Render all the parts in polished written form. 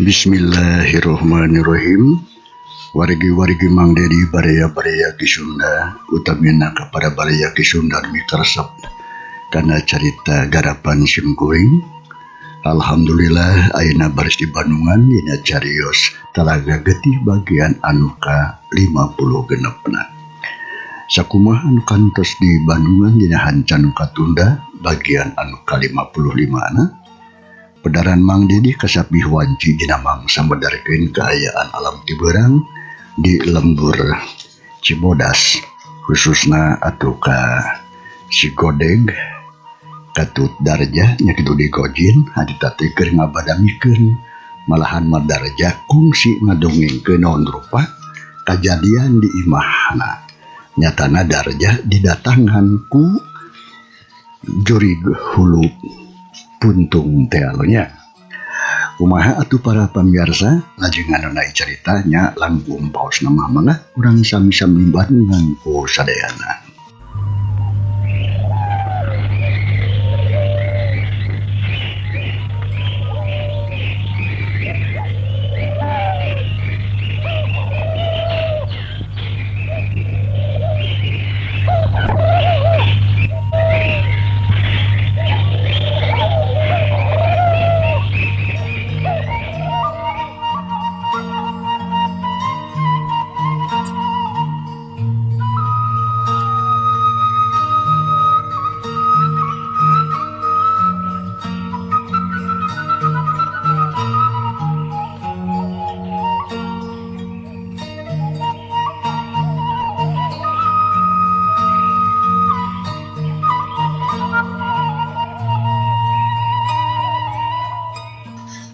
Bismillahirrahmanirrahim. Wargi-wargi Mang Dedi baraya-baraya ki Sunda, utamina kepada baraya ki Sunda mikaresep kana carita garapan simkuring. Alhamdulillah ayeuna baris di Bandungan dina carios Talaga Getih bagian anu ka 50 genepna. Sakumaha anu kantos di Bandungan dina hancan katunda bagian anu ka 55 na. Pedaran Mang Dedi kasapih wanci dina mangsa medarkeun kaayaan alam tibeurang di lembur Cibodas, khususna atuh ka Sigodeg, Katut Darja nya kitu di Gojin hadita teh keur ngabadamikeun malahan madarja kungsi ngadongengkeun naon rupa kajadian di imahna. Nyatana Darja didatangan ku jurig hulu puntung teh alonya. Kumaha atuh para pamirsa, lajeng nganunai caritanya langkung paos nama mangga urang sami-sami Bandungan ku sadayana.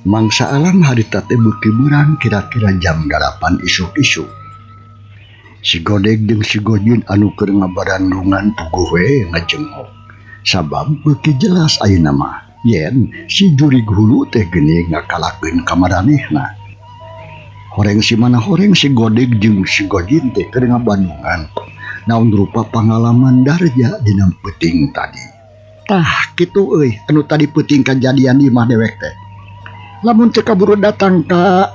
Mangsa alam harita teh beuki beurang kira-kira jam 8 isuk-isuk. Si Godeg jeung si Gojin anu keur ngabarandungan puguh we ngajengok. Sabab beuki jelas ayeuna mah yen si jurig hulu teh geuning ngakalakeun ka maranehna. Horeng si mana horeng si Godeg jeung si Gojin teh keur ngabandungan naon rupa pangalaman Darja dina peuting tadi. Tah kitu euy anu tadi peuting kajadian di imah dewek teh. Lamun teu kaburu datang ka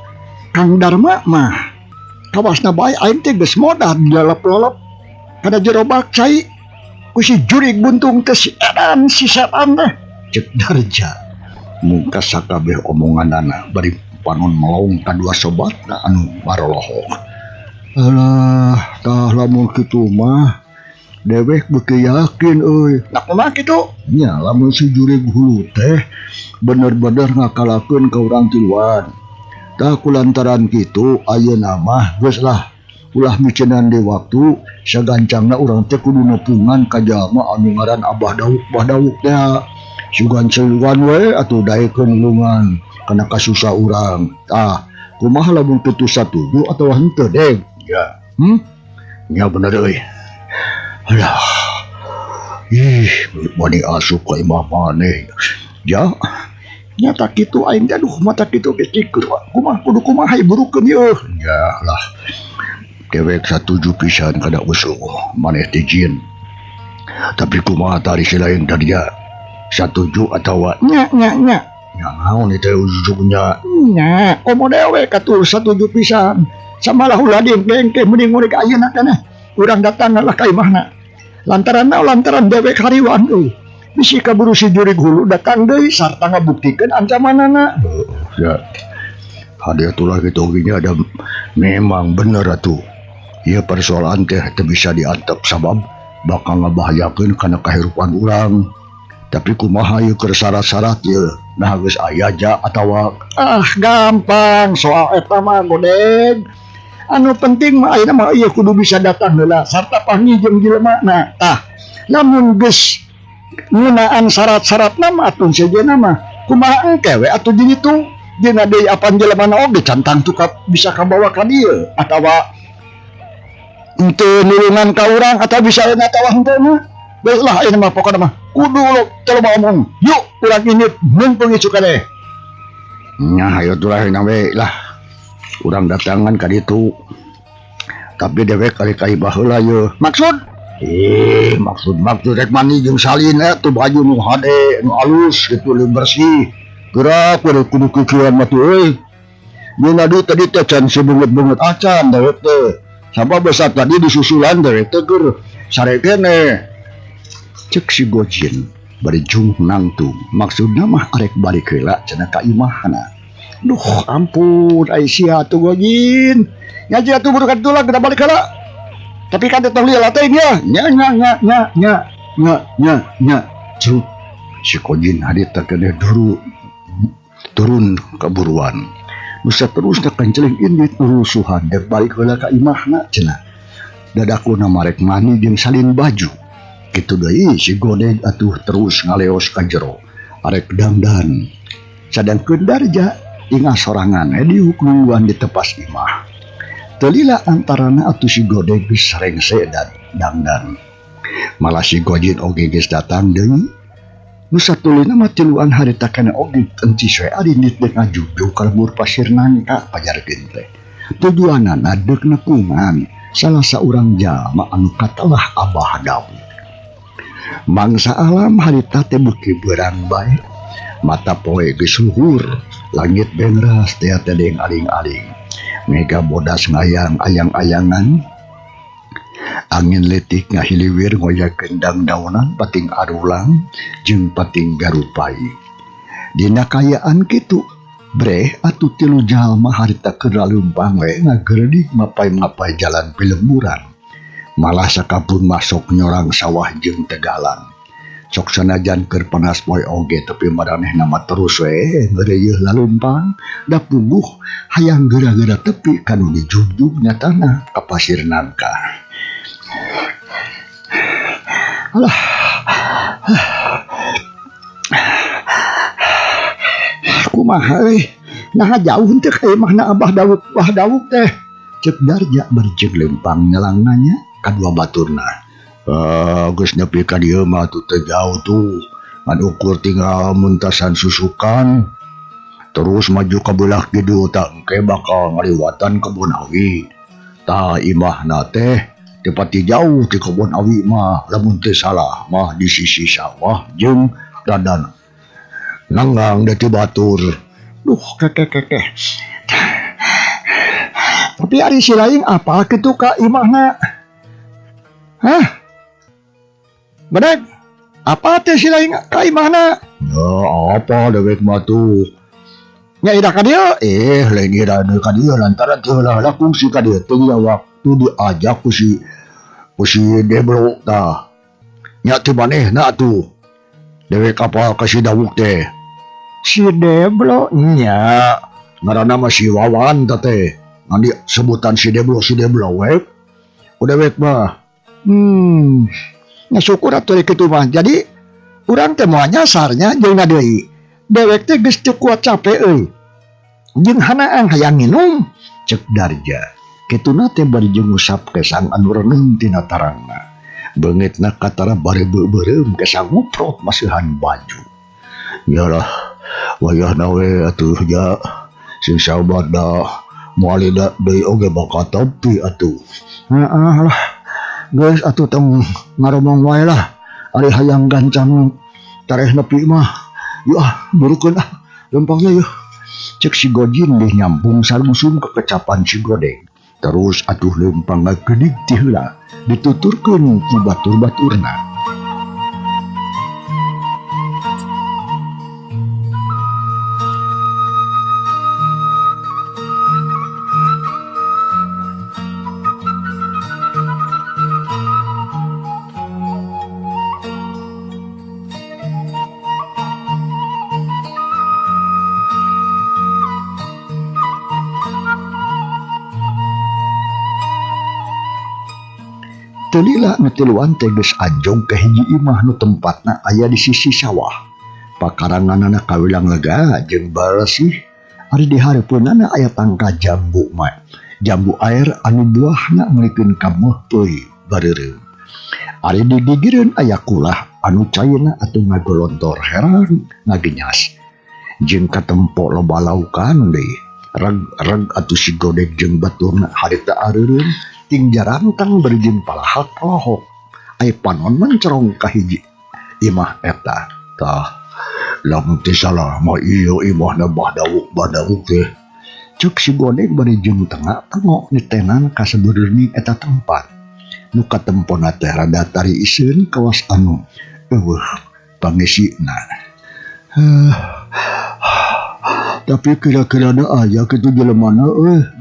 Kang Darma mah kawasna bae aing teh geus modal lalap-lalap kana jero bak cai ku si jurig buntung teh si edan si setan teh ceuk Darja. Mungkas sakabeh omonganana bari panon melong kadua sobatna anu marolohok. Alah tah lamun kitu mah dewek beuki yakin euy. Nah kumaha kitu? Nya lamun si jurig hulu teh bener-bener ngakalakeun ka urang tiluan. Tah kulantaran kitu ayeuna mah geus lah ulah micenan di waktu sagancangna urang teh kudu nepungan ka jalma anu ngaran Abah Dauk teh. Sugan seueuan we atuh daekeun ulungan kana kasusah urang. Tah kumaha lamun kitu satuju atawa henteu deg? Ya. Nya bener euy. Alah. Bani asup ka imah maneh. Ya. Nyata kitu aing teh aduh mata kitu geus dikur kudu kumaha burukeun yeuh. Ya lah. Dewek satuju pisan kana usul maneh teh jin. Tapi kumaha tari si lain Darja? Satuju atawa nya. Nya naon teh ujugnya? Nya, komo dewe katul satuju pisan. Samalah ulah dengke mending urang ayeuna kana. Urang datang lah ka imahna. Lantaran dewek hariwan euy. Bisi kaburu si jurig hulu datang deui sarta ngabuktikeun ancamanana. Ya. Hadia tulah kitu oge ada memang bener atuh. Ieu persoalan teh teu bisa diantep sabab bakal ngabahayakeun kana kahirupan urang. Tapi kumaha ieu keur syarat-syarat ieu? Nah geus aya ja atawa gampang soal eta mah Godeg. Anu penting mah ayeuna mah ieu kudu bisa datang heula sarta panggih jeung jelema. Tah lamun geus ngeunaan syarat-syaratna mah atuh sejenna mah kumaha engke we atuh di ditu dina deui apan jelemana oge cantang tuh bisa kabawa ka dieu atawa henteu nulungan ka urang atawa bisa atawa henteu mah geus lah ayeuna mah pokona mah kudu coba omong yuk urang ini mumpung isu kadeh. Nya hayu tulah we lah urang datangan ka ditu tapi dewek kali-kali baheula yeuh. Maksud rek mani jeung salin tuh baju nu hade nu alus kitu leuwih bersih. Gerak kudu kikieuan mah tuh euy. Nuna di tadi teh can sebungut-bungut acan dewek teh. Sabab besar tadi disusulan dewek teh keur sare kene. Cek si Gojin bari jung nangtung. Maksudna mah arek balik heula cenah ka imahna. Duh ampun Aisyah atuh Gojin. Ngaji atuh buru katulah kita balik heula. Tapi kan tetong lihat teh nya. Nya. Cuk. Si Gojin hadit teh kene dulu turun keburuan. Bisa terus kekenceling indit urusuhan dan balik heula ka imahna cenah. Dadakuna marek mani jeung salin baju. Kitu deui si Godeg atuh terus ngaleos ka jero. Arek dangdan. Sadangkeun Darja ingat sorangan diuk nungguan di tepas imah. Teu lila antarana atuh si Godeg geus rengse dan dangdan. Malah si Gojin oge geus datang deui. Nu satulina mah tiluan harita kana oge encis we adindit deuk ngajuju ka lembur pasir nangka pajarkeun teh. Tujuanana deuk nepungan salah saurang jalma anu katelah Abah Dawud. Mangsa alam harita teh beuki beurang bae. Mata poe geus luhur, langit benras teh tedeng aling-aling. Mega bodas ngayang ayang-ayangan. Angin letik ngahiliwir ngoyak gendang daunan pating arulang jeung pating garupai. Dina kayaan kitu, breh atuh tilu jalma harita keur laleumpang we ngagerdik mapai-mapai jalan pilemburan. Malah sakabun masuk nyorang sawah jeung tegalan. Sok sanajan keur panas poe oge tapi maranehna mah terus we ngeureuyeuh laleumpang da puguh hayang geura-geura tepi kanu dijugjug nyatana ka pasir nangka. Alah. Kumaha euy? Nah jauh teh ka imahna Abah Dawud teh. Cek Darja berjeng lempang nyelang nanya kadua baturna. Geus nepi ka dieu mah tuh teu jauh tuh. Ngan ukur tinggal muntasan susukan. Terus maju ka beulah kidul tak engke bakal ngaliwatan kebun awi. Tah imahna teh tepati jauh di kebun awi mah lamun teu salah mah di sisi sawah jeung dadan nanggang da ti batur. Duh kekeh. Tapi ari si laing apa kitu ka imahna? Hah? Bener? Apa teh si laing ka imahna? Ya apa dewek mah tuh? Nya ida ka dieu? Lain ida ka dieu lantaran teu heula kungsi ka dieu teu waktu diajak ku si Deblo tah. Nya teu manehna atuh. Dewek kapal ka si Dawud teh. Si Deblo nya ngaranna mah si Wawan teh. Ngan sebutan si Deblo we. Udewek mah. Nya syukur atuh kitu mah. Jadi urang teh moal nyasarnya jeung deui. Dewek teh geus teu kuat capek euy. Jeung hanaang hayang nginum cek Darja. Kituna teh bari jeung ngusap ke sang anu reneung tina tarangna. Beungitna katara bari beureum ke sang nguprot maseuhan baju. Yalah, wayahna we atuh ja sing sahabat da moal da deui oge bakal topi atuh. Heeh lah. Geus atuh tong ngaromong wae lah. Ari hayang gancang tareh nepi mah. Yu burukeun lempangna yeuh. Cek si Gojin deh nyambung sarmusum ke kecapan si Godeg. Terus atuh lempang ngagedik ti heula dituturkeun ku batur-baturna. Telila nu tiluan teh geus anjong ka hiji imah nu tempatna aya di sisi sawah. Pakaranganana kawilang lega jeung baresih. Ari di hareupeunana aya tangka jambu air anu buahna nglikeun ka meuh bareureum. Ari di digireun aya kulah anu cairna atuh ngagolontor heran ngagenyas. Jeung katempo loba laukan deui. Reg atuh si Godeg jeung baturna harita areureum ting jarantang berjin palahak lohok. Ai panon mencerong ka hiji imah eta. Tah lamun teu salah mah ieu imahna Bah Dawud teh. Cuk si Godeg bari jeung tengah tengok nitenan ka sabeureuning eta tempat. Nu katemponna teh rada tari iseun kawas anu eueuh pangisina. Tapi kira-kira aya kitu jelemana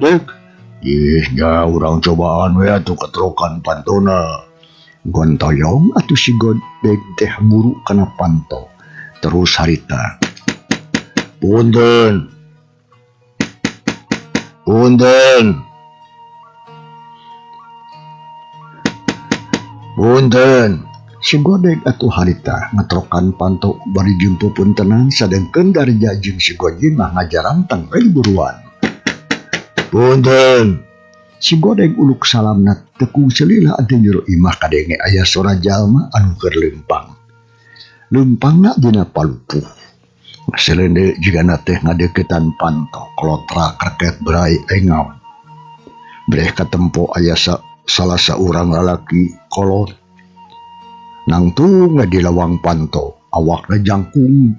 Dek. Ya urang cobaan we atuh keterokan pantona. Gontoyong atuh si Godeg teh buru kana panto. Terus harita. Punten. Si Godeg atuh harita ngetrokan panto bari jeung pupuntenan sadengkeun Darja jeung si Gojin mah ngajaran tengkel buruan. Punten. Si Godeg uluk salamna teu selila ante jero imah kadenge aya sora jalma anu keur leumpang. Leumpangna dina palupuh. Selende jigana teh ngadeukeutan panto klotra kreket berai engam. Breh katempo aya salah saurang lalaki kolot. Nangtung di lawang panto awakna jangkung.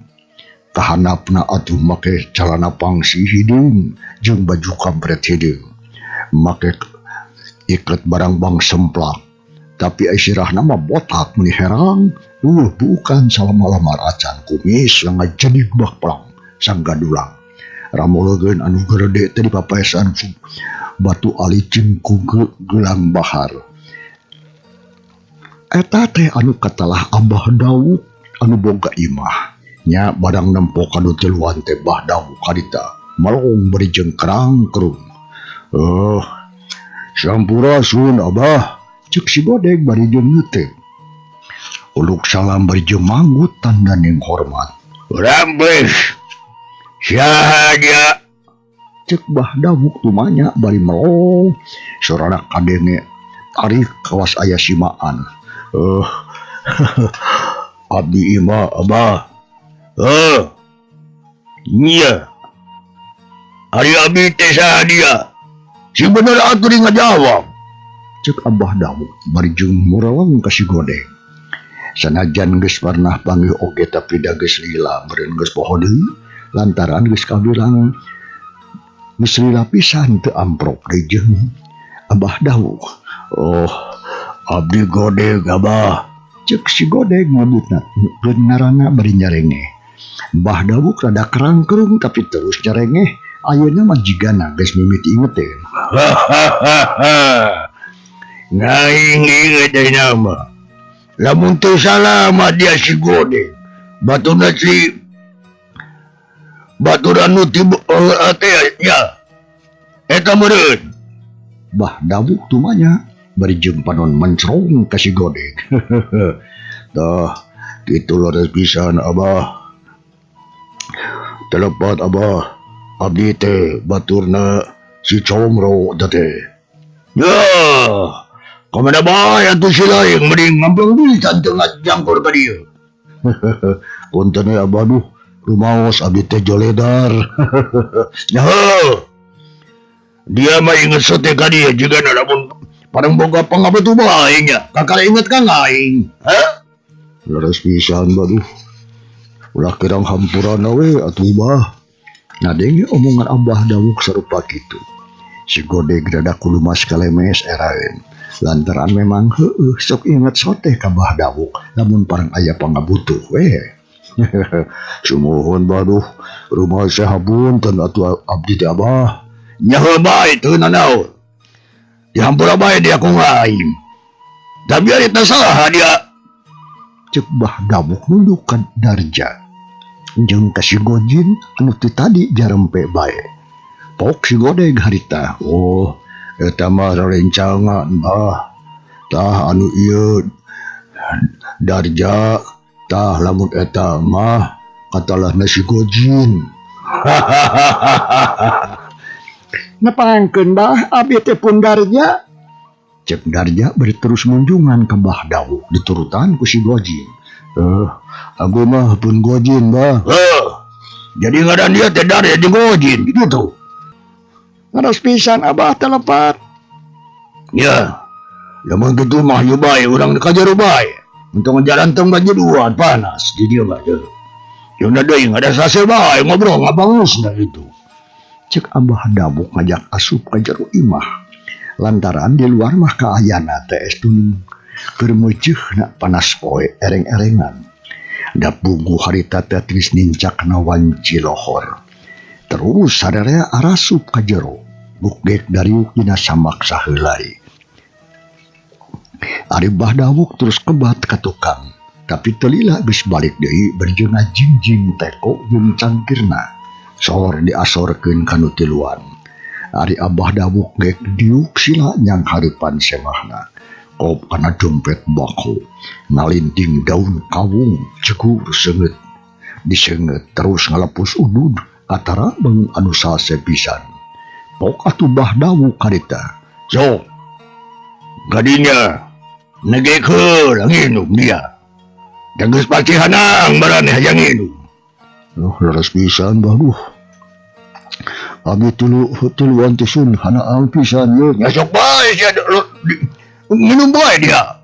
Kahanapna atuh make calana pangsi hidung jeung baju kampret hidung. Make iklet barang bang semplak. Tapi isirahna mah botak meni herang. Bukan salamah-lamar acan kumis yang ngajenig bakplang sang gadulang. Ramuleugeun anu gede teh dipapaesan batu alicin ku gelang bahar. Eta teh anu katalah Abah Daud anu boga imah. Nya badang nempo kanu tiluan teh Bah Daud kadita malong beri jeung kerang-kerung. Sampurasun Abah, cek si Godeg bari jeung ngeuteung. Uluk salam bari jeung manggut tandaning hormat. Urang beus. Sahaja. Cek Bah Daud tumanya bari melong. Sorana kadenge tarik kawas aya simaan. Abdi imah Abah. Nya. Ari abdi teh saha dia? Si bener atuh ngajawab. Cek Abah Daud bari jeung mureleng ka si Godeg. Sanajan geus pernah panggih oge tapi da geus lila meureun geus poho deui lantaran geus kawilang geus lila pisan teu amprok deui jeung Abah Daud. Abdi Godeg Abah. Cek si Godeg ngabutna geun ngaranna bari nyarengeh. Bah Daud rada kerang-kerung tapi terus nyarengeh. Ayeuna mah jigana geus mimiti ingeteun. Ngaing inget deui nama. Lamun teu salah mah dia si Godeg. Baturna si baturan nu tiba teh nya. Eta meureun. Bah Daud tumanya bari jeung panon mencrong ka si Godeg. Tah kitu leres pisan Abah. Telepat Abah. Abdi teh baturna si Comro teh. Ya. Kamana bae atuh si laeng mending ngampang pisan teu ngajangkur ka dieu. Punten ya Abah duh, rumaos abdi teh joledar. Nyaho. Dia mah inget sote ka dieu jigana lamun parang boga pangabetu bae nya. Kakara inget ka aing. Leres pisan baduh. Ulah kirang hampuran we atuh Bah. Ngadenge omongan Abah Daud sarupa kitu. Si Godeg rada kudu mas kalemes eraeun. Lantaran memang sok inget soteh ka Bah Daud lamun parang aya pangabutuh we. Sumuhun baduh rumah sahapunten atuh abdi teh Abah. Nyaho bae teu nanaon. Dihampura bae dia ku ngaim. Tapi ari teh salah dia. Cek Bah Daud nunduk ka Darja. Jeung ka si Gojin anu teu tadi jarempe bae. Pok si Godeg harita. Eta mah rerencangan Bah. Tah anu ieu Darja tah lamun eta mah katalahna si Gojin. Nepangkeun Bah abdi teh pun Darja. Cek Darja bari terus munjungan ke Bah Daud diturutan ku si Gojin. Aku mah pun Gojin Bah. Jadi ngaran dia teh Darja jeung Gojin gitu tuh. Ngaras pisan Abah telepat. Ya. Lamun kitu mah ieu bae urang kajaru bae. Untuk ngejalan tong bajuduan panas di dieu mah teh. Yeuna deui ngada sase bae ngobrol ngabangusna itu. Cek Abah Dawuk ngajak asup ka jero imah. Lantaran di luar mah kaayana teh estuning keur meuceuna panas poe ereng-erengan. Da puguh harita teh geus nincakna wanci lohor. Terus sadarea arasup ka jero. Bukdek dariuk dina samak saheulai. Ari Bah Dawuk terus kebat ka tukang. Tapi telila geus balik deui berjeuna jingjing teko jeung cangkirna. Sor diasorkeun ka nu tiluan. Ari Abah Dawuk gek diuk sila nyang hareupan semahna. Kop kana dompet bako. Ngalinting daun kawung cegur seungeut. Diseungeut terus ngalepus udud katara beung anu salse pisan. Pok atuh Bah Dawuk harita. Sok. Gadinya negekeun nginum dia. Dan geus pasti hanang maraneh hayang nginum. Leres pisan baduh. Abi tuluan tisun hanaang pisan ye. Ya sok bae sia nginum bae dia.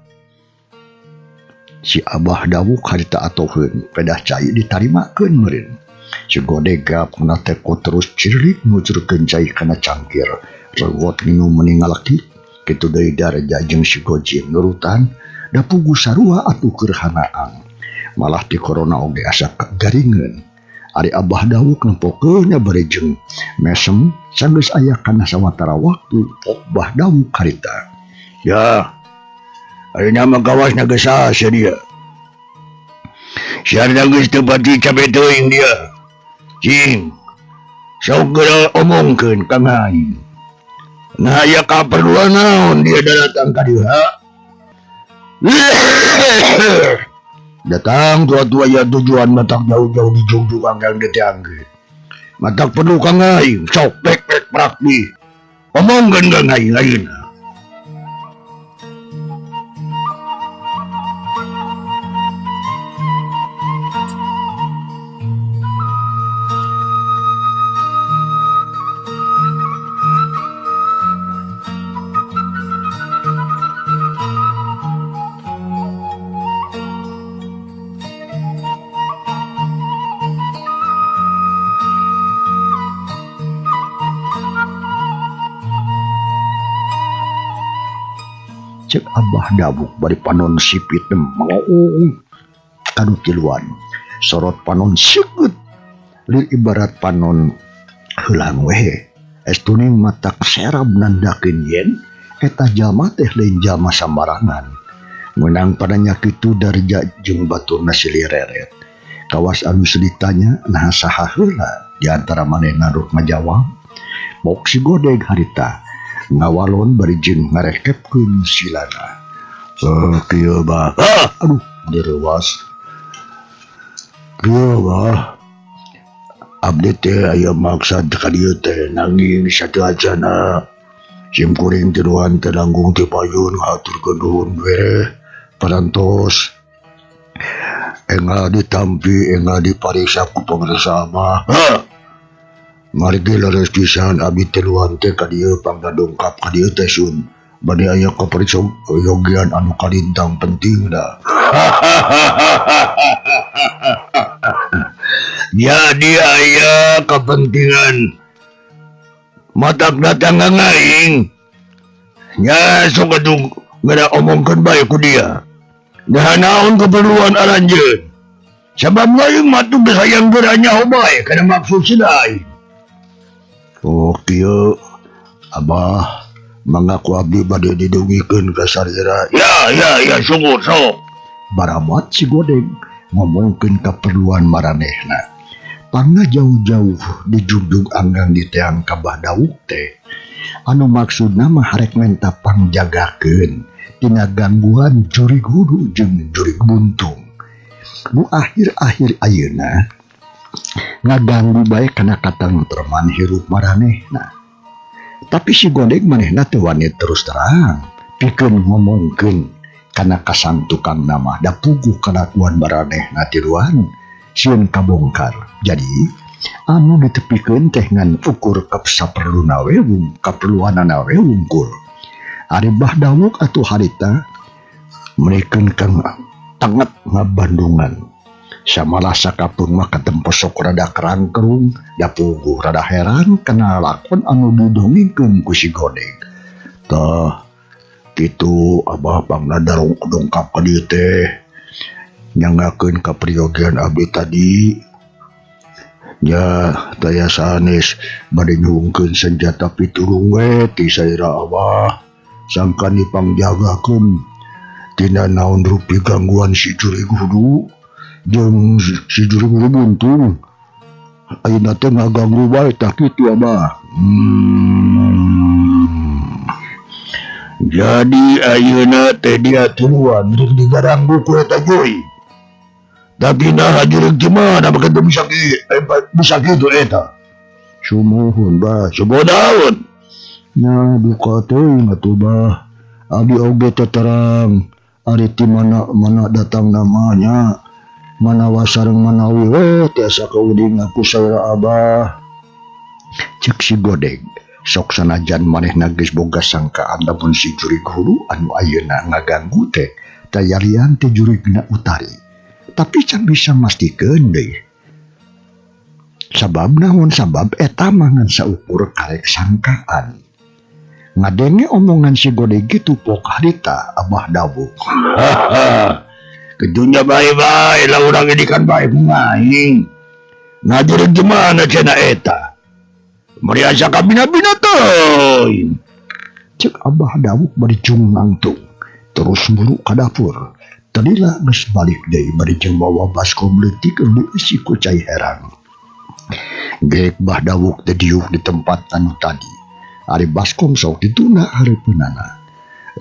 Si Abah Dawuk harita atoheun pedah cai ditarimakeun meureun. Si Godegap na teko terus cirlik ngucurkeun cai kana cangkir. Rewot nginum meningalaki. Kitu deui Darja jeung si Gojin nurutan da puguh sarua atuh keur hanaang. Malah ti corona oge asa garingeun. Ari Abah Dawuk nempokeunnya barejeng mesem sanggeus aya kana sawatara waktu pok Bah Dawuk harita. Ya, ayeuna mah gawasna geus asa dia. Siarna geus teu pati cabe teuing dia. Cing, sok geura omongkeun ka aing. Nah, ya kaperluan naon dia datang ka dieu, ha? Datang tua-tua ya tujuan matak jauh-jauh di jungjung anggang deteanggeun. Matak perlu ka aing, sok pek-pek prakti. Omongkeun ka aing ayeuna. Cek Abah Dawuk bari panon sipit mengoong kanu tiluan. Sorot panon sieut lir ibarat panon heulang we. Estuning matak serab nandakeun yen eta jalma teh lain jalma sambarangan. Meunang padanya kitu Darja jeung baturna silireret. Kawas anu seditanya nah saha heula di antara manehna ruk ngajawab. Pok si Godeg harita ngawalon barijeng ngarekepkeun silana. Kieu bah. Aduh, direwas. Kieu bah. Abdi teh aya maksad ka dieu teh nanging sateacana sim kuring tiluan teh nanggung ti payun ngaturkeun nuhun we. Parantos enggal ditampi enggal dipariksa ku pangresa mah. Margi leres pisan abdi tiluan teh ka dieu panggadongkap ka dieu teh sun. Bade aya kapariksa yogian anu kalintang penting da. Jadi aya kepentingan matak datang ka aing. Nya sok atuh ngada omongkeun bae ku dia. Nah naon keperluan aranjeun. Sabab aing mah teu geus hayang geuranya bae kana maksud si aing. Oh kieu Abah mengaku abdi bade didugikeun ka sarira. Ya syukur sok. Baramat si Godeg ngomongkeun keperluan maranehna. Pangna jauh-jauh di jungjung anggang di teang ka Bah Dawuk teh. Anu maksudna mah harek menta pangjagakeun tina gangguan jurig hudu jeung jurig buntung. Nu akhir-akhir ayeuna ngaganggu bae kana katentreman hirup maranehna. Tapi si Godeg manehna teu wani terus terang pikeun ngomongkeun kana kasantukang nama da puguh kalakuan maranehna tiluan sieun kabongkar. Jadi anu ditepikeun teh ngan ukur saperluna we kaperluanana we wungkul. Ari Bah Dawuk atuh harita merikeun kang tanget ngabandungan. Samalah sakapung mah katemposok rada kerangkerung, da puguh rada heran kana lakon anu didongikeun ku si Godeg. Tah, kitu Abah pangna dongkap ka dieu teh. Nyangakeun kapriyogian abdi tadi. Ya, taya sanes bade nyuhungkeun senjata pitulung we ti saira Abah. Sangkan dipangjagakeun tina naon rupi gangguan si Juri Gudu jeung si Juri Gudu buntung. Ayeuna teh ngaganggu bae tah kitu Abah. Jadi ayeuna teh dia tuan rek digaranggu ku eta Joy. Tapi nah jureg gimana maka teu bisa kitu eta. Sumuhun Bah, subodaun. Nya duka teuing atuh Bah. Abdi oge teh terang ari ti mana datang namanya. Manawa sareng manawi we tiasa kauding aku saudara Abah. Cek si Godeg, sok sanajan manehna geus boga sangkaan lamun si Juri Gudu anu ayeuna ngaganggu teh tayalian teh jurigna Utari. Tapi can bisa mastikeun deui. Sabab naon sabab eta mangan saukur karek sangkaan. Ngadenge omongan si Godeg gitu pok harita Abah dawuh. Kedunya bae-bae lah urang edikan bae ngaing. Ngajureg gimana cenah eta? Meriasa kabina-bina teuing. Cek Abah dawuh bari cungangtung. Terus buru ka dapur. Tadila geus balik deui bari jeung bawa baskom leutik isi ku Cai Herang. Geuk Bah dawuh teh diuk di tempat anu tadi. Ari baskom sok dituna hareupeunana.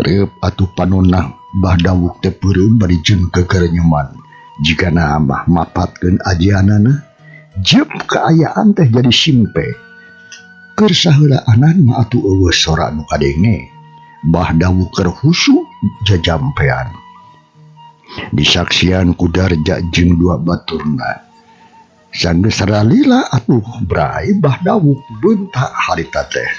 Reup atuh panonna Bah dawuh teh peureum bari jeung kegerenyuman. Jigana mah mapatkeun ajianana, jeum kaayaan teh jadi simpe. Keur saheulaanan mah atuh eueuh sora anu kadenge. Bah dawuh keur husu jajampean. Disaksian ku Darja jeung dua baturna. Sanggeus saralila atuh brai Bah dawuh beuntak harita teh.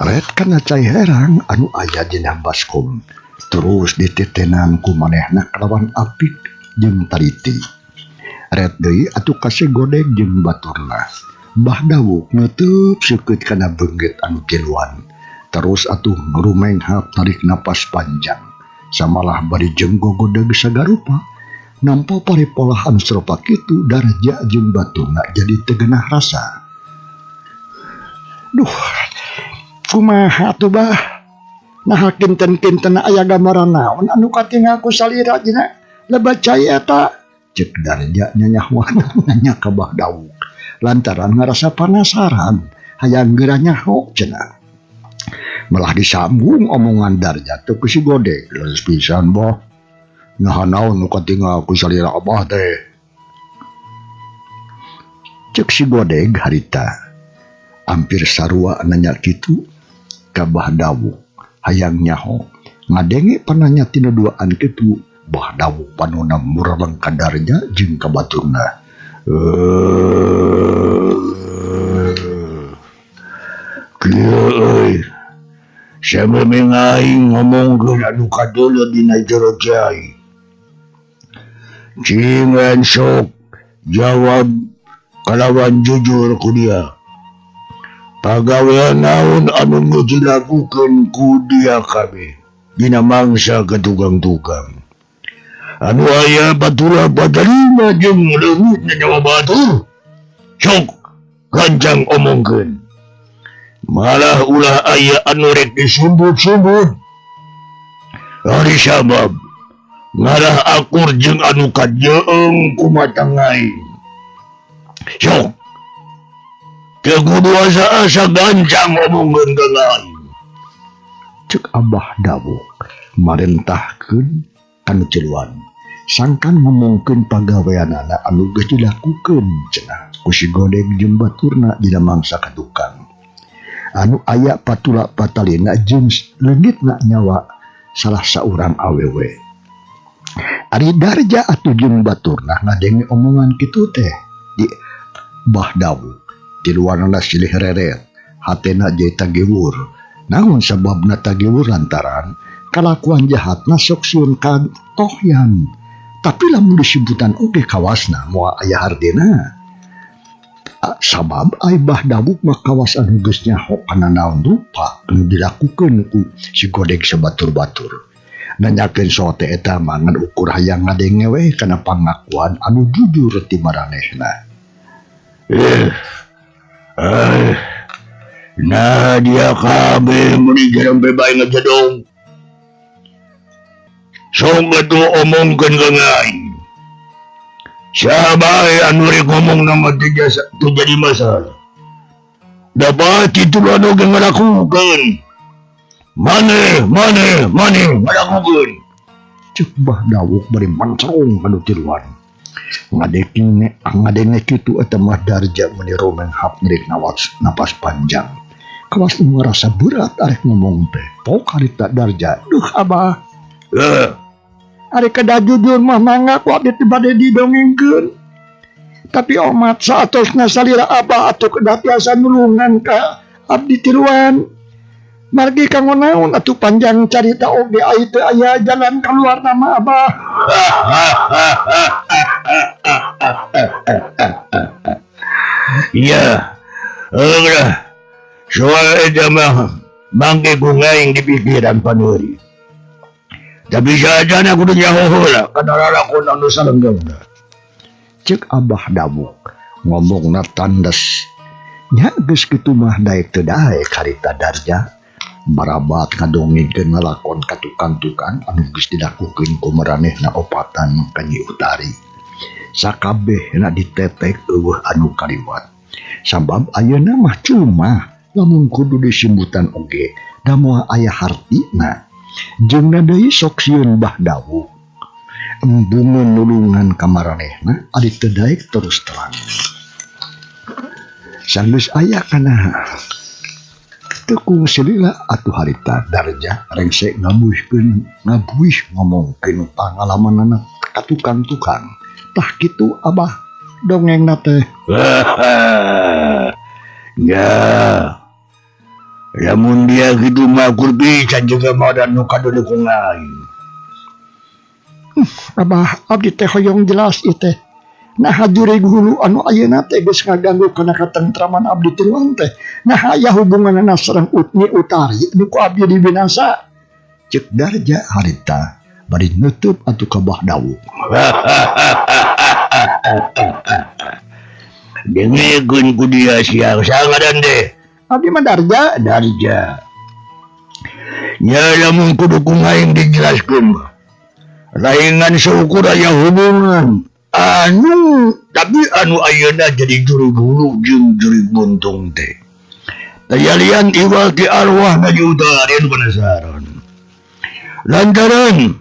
Ret kana Cai Herang anu aya dina baskom. Terus ditetenan ku manehna kalawan apik jeung taliti. Ret deui atuh ka si Godeg jeung baturna. Bah dawuh ngeutup seukeut kana beunggeut anu tiluan. Terus atuh ngurumenghap tarik napas panjang. Samalah bari jeung gogodeg sagarupa. Nampa parepolahan sarupa kitu Darja jeung baturna jadi tegenah rasa. Duh, kumaha tuh Bah? Nah kinten-kinten aya gambaran naon anu katingal ku salira dina lebacai eta? Cek Darja nyanyahwana nanya ka Bah dawuh. Lantaran ngarasa penasaran hayang geura nyaho cenah. Malah disambung omongan Darja teh ku si Godeg. Leus pisan Bah. Nah naon nu katingal ku salira Abah teh? Cek si Godeg harita. Hampir sarua nanya kitu ka Bah dawuh. Hayang nyaho. Ngadenge pananya tina duaan kitu. Bah dawuh panonna mureleng ka Darja jeung ka baturna. Kieu euy. Samemeh aing ngomongkeun anu kadeuleu dina jero Jai. Cingan sok jawab kalawan jujur ku dia. Pagawean naon anu geus dilakukeun ku dia kabeh dina mangsa ketukang-tukang. Anu aya batura patarima jeung leungitna nyawa batur. Sok gancang omongkeun. Malah ulah aya anu rek disumbut-sumbut. Ari sabab ngarah akur jeung anu kajeung kumatang aing. Sok teu kudu asa-asa gancang omongkeun ka aing. Cek Abah dawuh marentahkeun anu celuan. Sangkan ngomongkeun pagaweanana anu geus dilakukeun cenah ku si Godeg jeung baturna dina mangsa katukang. Anu aya patula patalina jeung leungitna nyawa salah saurang awewe. Ari Darja atuh jeung baturna ngadenge omongan kitu teh di Bah dawuh di luarna silih reret hatena jadi tagewur. Namun sababna tagewur lantaran kalakuan jahatna sok sieun katohyan. Tapi lamun disebutan oge kawasna moal aya hardina. Sabab ai Bahdawuk mah kawas anu geus nyaho kana naon rupa anu dilakukeun ku si Godeg sabatur-batur. Nanyakeun sote eta mangan ukur hayang ngadenge we kana pangakuan anu jujur ti maranehna. Nah dia kabeh meni jarang bebay ngejadong. Sok atuh omongkeun ka ngai. Siapa anu rek ngomong nama tu jadi masalah. Dapat itu anu ge ngalakukeun. Mane ngalakukeun. Cek Bahdawuk bari mancong anu tiluan. Ngadenge kitu eta mah Darja meni romenghap ngerik napas panjang. Kawas merasa berat arek ngomong teh. Pok harita Darja, duh Abah. Arek kada jujur mah mangga ku abdi teh bade didongengkeun. Tapi omat saatosna salira Abah atuh kedah tiasa nulungan ka abdi tiluan. Margi kanggo naon atuh panjang carita oge ai teu aya jalan kaluar nama Abah. Iya. Udah. Soal eta mah mangke ku ngaing di pikiran paneuri. Tapi sajana kudu nyaho heula kana lalakon anu salenggengna. Cek Abah Dawuk ngomongna tandes. Nya geus kitu mah daek teu daek harita Darja. Marabat ngadongengkeun ngalakon katukang-tukang anu geus dilakukeun ku maranehna opatan ka Nyi Utari. Sakabehna ditetek eueuh anu kaliwat. Sabab ayeuna mah cuma lamun kudu disebutan oge da moal aya hartina. Jeung deui sok sieun Bahdawuk. Embungeun nulungan ka maranehna ari teu daek terus terang. Sanggeus aya kana tekung silila atuh harita Darja rengse ngabuih ngomongkeun pangalamanna ka tukang-tukang. Tah kitu Abah dongengna teh. Ya. Lamun dia kitu mah kur bisa juga madan nu kadodo ku ngai. Abah abdi teh hoyong jelas ieu teh. Nah jurig hulu anu ayeuna teh geus ngaganggu kana katentraman abdi tiluan teh. Nah aya hubunganna sareng Nyi Utari nu ku abdi dibinasa. Cek Darja harita bari nutup atuh ka Bahdawuk. Dengekeun ku dia sia sangadan deh. Abdi mah Darja. Nya lamun kudu ku ngaing dijelaskeun mah. Laingan seukur aya hubungan tapi anu ayeuna jadi jurig hulu jeung jurig buntung teh. Tayalian iwal ti arwah Nyi Utari anu penasaran. Lantaran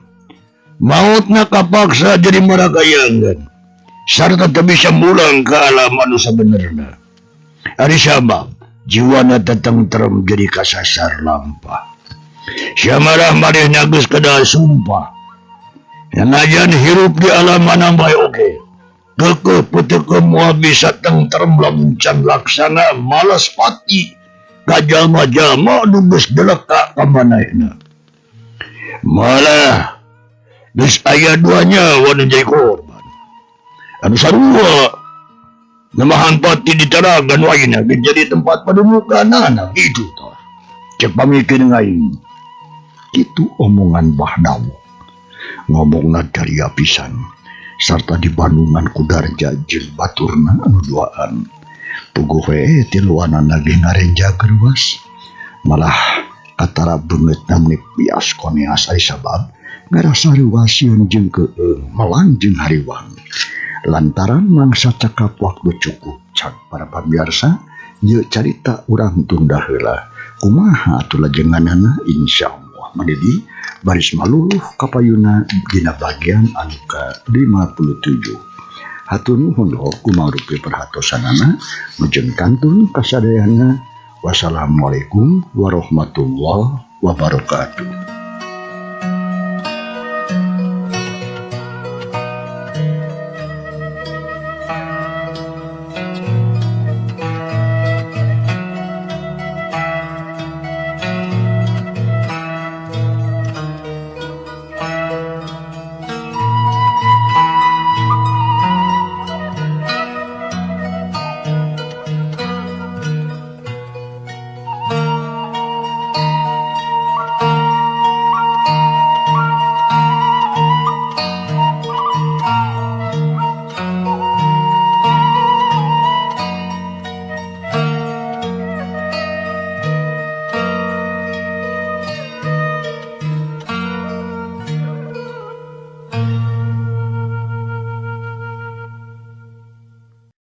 mautna kapaksa jadi marakayangan sarta teu bisa mulang ka alam anu sabenerna. Ari sabab jiwana tetentrem jadi kasasar lampah. Siamarah manehna geus kedah sumpah. Yang hirup di alam mana bae oge. Kekeh peteukeun moal bisa tentrem lamun can laksana malas pati ka jalma-jalma anu geus deleka ka manehna. Malah geus aya dua nyawa nu jadi korban. Anu sarua namahan pati ditaragan waina jadi tempat pademukanana gitu toh. Cek pamikeun ngaing. Kitu omongan Bahdawuk. Ngomongna dari apisan sarta dibandungan ku Darja jeung baturna anu duaan. Puguh we tiluanana ge ngarenja geuwas. Malah katara beungeutna meni pias koneas ari sabab ngarasa reuwas sieun jeung keung melang jeung hariwang. Lantaran mangsa cakap waktu cukup cak para pamirsa ieu carita urang tunda heula. Kumaha atuh lajenganana insyaallah madedi baris maluluh kapayuna dina bagian anu ke-57. Hatur nuhun kumarupi perhatosanana mujeng kantun kasadayana. Wassalamualaikum warahmatullahi wabarakatuh.